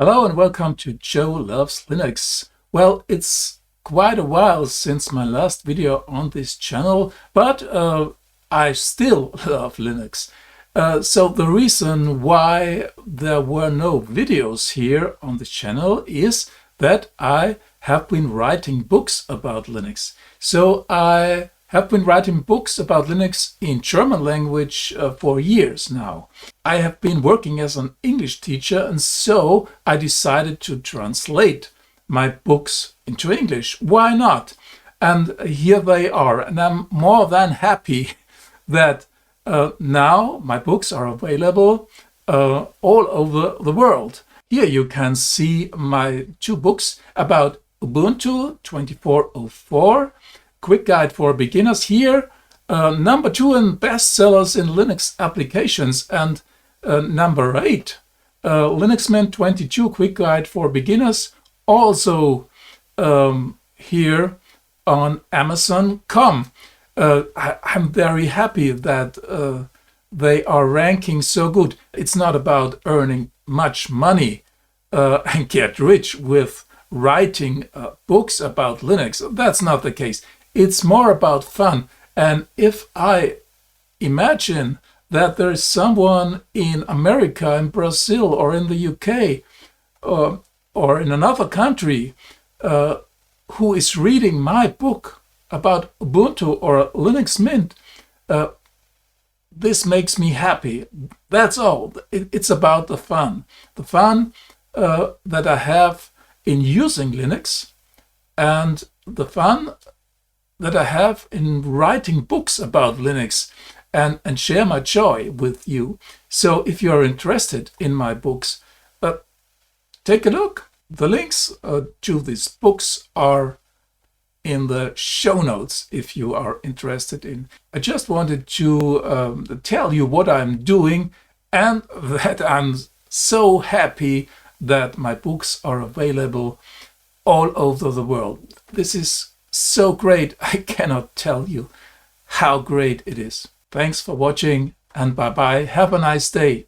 Hello and welcome to Joe Loves Linux. Well, it's quite a while since my last video on this channel, but I still love Linux. So the reason why there were no videos here on the channel is that I have been writing books about Linux. So I have been writing books about Linux in German language for years now. I have been working as an English teacher, and so I decided to translate my books into English. Why not? And here they are, and I'm more than happy that now my books are available all over the world. Here you can see my two books about Ubuntu 24.04, Quick Guide for Beginners here, number 2 in bestsellers in Linux applications, and number 8, Linux Mint 22 Quick Guide for Beginners, also here on Amazon.com. I'm very happy that they are ranking so good. It's not about earning much money and get rich with writing books about Linux. That's not the case. It's more about fun. And if I imagine that there is someone in America, in Brazil, or in the UK, or in another country who is reading my book about Ubuntu or Linux Mint, this makes me happy. That's all. It's about the fun. The fun that I have in using Linux, and the fun that I have in writing books about Linux and share my joy with you. So if you are interested in my books, take a look. The links to these books are in the show notes if you are interested in. I just wanted to tell you what I'm doing and that I'm so happy that my books are available all over the world. This is so great. I cannot tell you how great it is. Thanks for watching and bye-bye. Have a nice day.